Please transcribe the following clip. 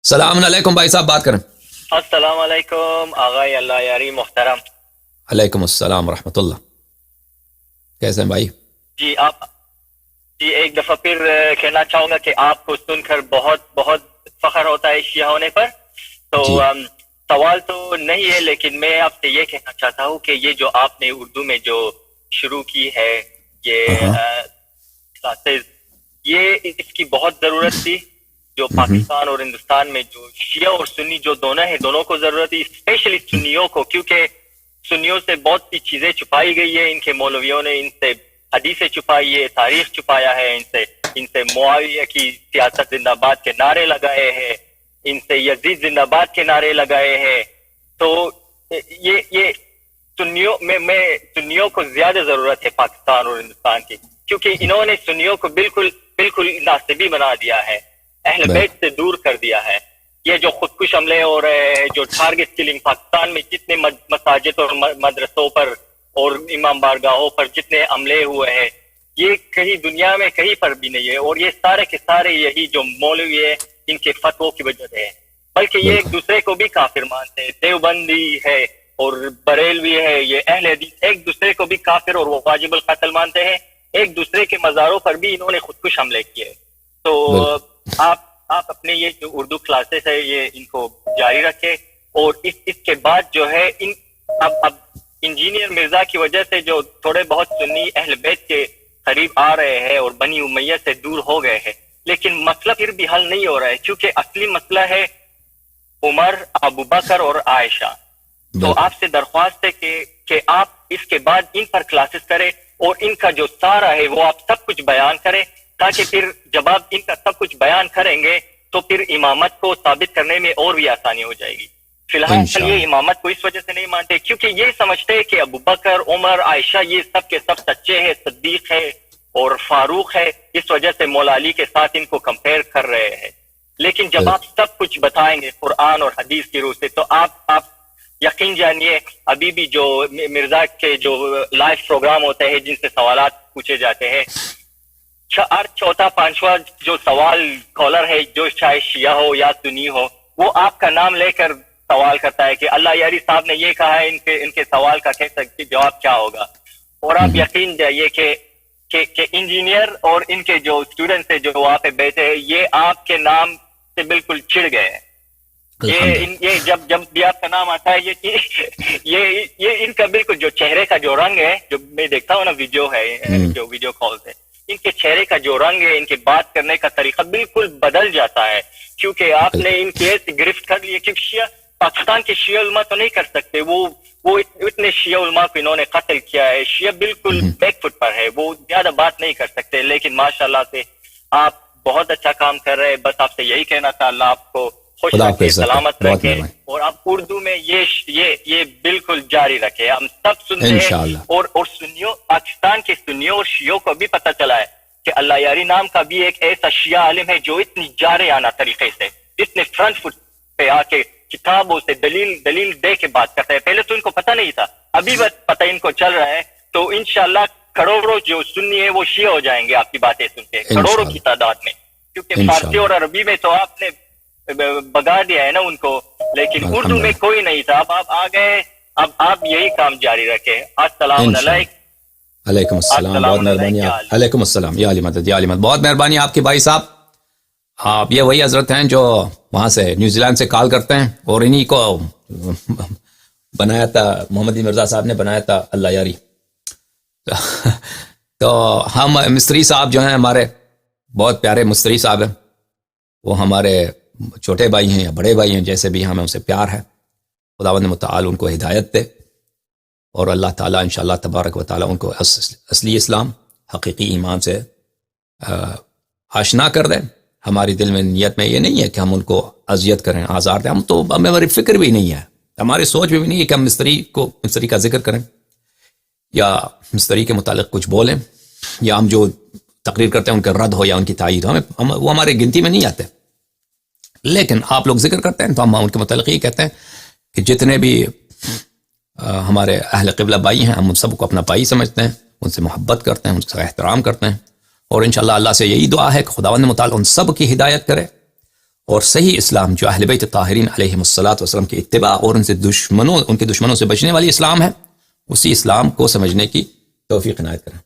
السلام علیکم بھائی صاحب، بات کریں۔ السلام علیکم آغا اللہ یاری محترم۔ علیکم السلام ورحمۃ اللہ، کیسے ہیں بھائی؟ جی ایک دفعہ پھر کہنا چاہوں گا کہ آپ کو سن کر بہت بہت فخر ہوتا ہے شیعہ ہونے پر۔ تو جی سوال تو نہیں ہے، لیکن میں آپ سے یہ کہنا چاہتا ہوں کہ یہ جو آپ نے اردو میں جو شروع کی ہے یہ کلاسز، یہ اس کی بہت ضرورت تھی۔ جو پاکستان اور ہندوستان میں جو شیعہ اور سنی جو دونوں ہیں، دونوں کو ضرورت ہے، اسپیشلی سنیوں کو، کیونکہ سنیوں سے بہت سی چیزیں چھپائی گئی ہے۔ ان کے مولویوں نے ان سے حدیثیں چھپائی ہے، تاریخ چھپایا ہے، ان سے معاویہ کی سیاست زندہ باد کے نعرے لگائے ہیں، ان سے یزید زندہ باد کے نعرے لگائے ہیں۔ تو یہ سنیوں کو زیادہ ضرورت ہے پاکستان اور ہندوستان کی، کیونکہ انہوں نے سنیوں کو بالکل ناصبی بنا دیا ہے، اہل بیت سے دور کر دیا ہے۔ یہ جو خودکش حملے ہو رہے ہیں، جو ٹارگٹ کلنگ پاکستان میں جتنے مساجد اور مدرسوں پر اور امام بارگاہوں پر جتنے حملے ہوئے ہیں، یہ کہیں دنیا میں کہیں پر بھی نہیں ہے۔ اور یہ سارے کے سارے یہی جو مولوی ہے ان کے فتووں کی وجہ سے ہے، بلکہ یہ ایک دوسرے کو بھی کافر مانتے ہیں۔ دیوبندی ہے اور بریلوی ہے، یہ اہل حدیث ایک دوسرے کو بھی کافر اور واجب القتل مانتے ہیں۔ ایک دوسرے کے مزاروں پر بھی انہوں نے خودکش حملے کیے۔ تو آپ اپنے یہ جو اردو کلاسز ہے یہ ان کو جاری رکھیں، اور اس کے بعد جو ہے اب انجینئر مرزا کی وجہ سے جو تھوڑے بہت سنی اہل بیت کے قریب آ رہے ہیں اور بنی امیہ سے دور ہو گئے ہیں، لیکن مسئلہ پھر بھی حل نہیں ہو رہا ہے، کیونکہ اصلی مسئلہ ہے عمر، ابو بکر اور عائشہ۔ تو آپ سے درخواست ہے کہ آپ اس کے بعد ان پر کلاسز کریں، اور ان کا جو سارا ہے وہ آپ سب کچھ بیان کریں، تاکہ پھر جب آپ ان کا سب کچھ بیان کریں گے تو پھر امامت کو ثابت کرنے میں اور بھی آسانی ہو جائے گی۔ فی الحال یہ امامت کو اس وجہ سے نہیں مانتے کیونکہ یہ سمجھتے ہیں کہ ابو بکر، عمر، عائشہ یہ سب کے سب سچے ہیں، صدیق ہے اور فاروق ہے، اس وجہ سے مولا علی کے ساتھ ان کو کمپیئر کر رہے ہیں۔ لیکن جب آپ سب کچھ بتائیں گے قرآن اور حدیث کی روح سے، تو آپ یقین جانیے، ابھی بھی جو مرزا کے جو لائیو پروگرام ہوتے ہیں جن سے سوالات پوچھے جاتے ہیں، ہر چوتھا پانچواں جو سوال کالر ہے، جو چاہے شیعہ ہو یا سنی ہو، وہ آپ کا نام لے کر سوال کرتا ہے کہ اللہ یاری صاحب نے یہ کہا ہے، ان کے سوال کا جواب کیا ہوگا۔ اور آپ یقین جائیے کہ انجینئر اور ان کے جو اسٹوڈنٹس ہیں جو وہاں پہ بیٹھے ہیں، یہ آپ کے نام سے بالکل چڑ گئے ہیں۔ یہ جب بھی آپ کا نام آتا ہے، یہ ان کا بالکل جو چہرے کا جو رنگ ہے، جو میں دیکھتا ہوں نا ویڈیو ہے، جو ویڈیو کالز ہے، ان کے چہرے کا جو رنگ ہے، ان کے بات کرنے کا طریقہ بالکل بدل جاتا ہے، کیونکہ آپ نے ان کی ایسی گرفت کر لی ہے۔ کیونکہ شیعہ پاکستان کے شیعہ علماء تو نہیں کر سکتے، وہ اتنے شیعہ علماء کو انہوں نے قتل کیا ہے، شیعہ بالکل بیک فٹ پر ہے، وہ زیادہ بات نہیں کر سکتے۔ لیکن ماشاءاللہ سے آپ بہت اچھا کام کر رہے ہیں۔ بس آپ سے یہی کہنا تھا، اللہ آپ کو خوش رکھے، سلامت رکھے، اور آپ اردو میں یہ بالکل جاری رکھے۔ ہم سب سنتے ہیں، اور سنیوں، پاکستان کے سنیوں اور شیعوں کو بھی پتہ چلا ہے کہ اللہ یاری نام کا بھی ایک ایسا شیعہ عالم ہے جو اتنی جارحانہ طریقے سے، اتنے فرنٹ فٹ پہ آ کے کتابوں سے دلیل دے کے بات کرتا ہے۔ پہلے تو ان کو پتہ نہیں تھا، ابھی بس پتہ ان کو چل رہا ہے۔ تو انشاءاللہ کروڑوں جو سنی ہے وہ شیعہ ہو جائیں گے آپ کی باتیں سن کے، کروڑوں کی تعداد میں، کیونکہ فارسی اور عربی میں تو آپ نے بگا دیا ہے نا ان کو، لیکن اردو میں کوئی نہیں تھا۔ اب آپ آ گئے، اب آپ یہی کام جاری رکھیں۔ السلام علیکم۔ علیکم السلام، بہت مہربانی۔ علیکم السلام، یا علی مدد، یا علی مدد، بہت مہربانی آپ کے بھائی صاحب۔ آپ یہ وہی حضرت ہیں جو وہاں سے نیوزی لینڈ سے کال کرتے ہیں، اور انہی کو بنایا تھا، محمد مرزا صاحب نے بنایا تھا اللہ یاری۔ تو ہم مستری صاحب جو ہیں، ہمارے بہت پیارے مستری صاحب ہیں، وہ ہمارے چھوٹے بھائی ہیں یا بڑے بھائی ہیں، جیسے بھی ہمیں ان سے پیار ہے۔ خداوند متعال ان کو ہدایت دے، اور اللہ تعالیٰ انشاءاللہ تبارک و تعالیٰ ان کو اصلی اسلام، حقیقی ایمان سے آشنا کر دیں۔ ہماری دل میں نیت میں یہ نہیں ہے کہ ہم ان کو اذیت کریں، آزار دیں، ہماری فکر بھی نہیں ہے، ہماری سوچ بھی نہیں ہے کہ ہم مستری کا ذکر کریں یا مستری کے متعلق کچھ بولیں، یا ہم جو تقریر کرتے ہیں ان کا رد ہو یا ان کی تائید ہو، وہ ہمارے گنتی میں نہیں آتے۔ لیکن آپ لوگ ذکر کرتے ہیں تو ہم ان کے متعلق یہ کہتے ہیں کہ جتنے بھی ہمارے اہل قبلہ بھائی ہیں، ہم ان سب کو اپنا بھائی سمجھتے ہیں، ان سے محبت کرتے ہیں، ان سے احترام کرتے ہیں، اور انشاءاللہ اللہ سے یہی دعا ہے کہ خداوند متعال ان سب کی ہدایت کرے، اور صحیح اسلام جو اہل بیت طاہرین علیہم الصلاۃ والسلام کی اتباع اور ان کے دشمنوں سے بچنے والی اسلام ہے، اسی اسلام کو سمجھنے کی توفیق عنایت کریں۔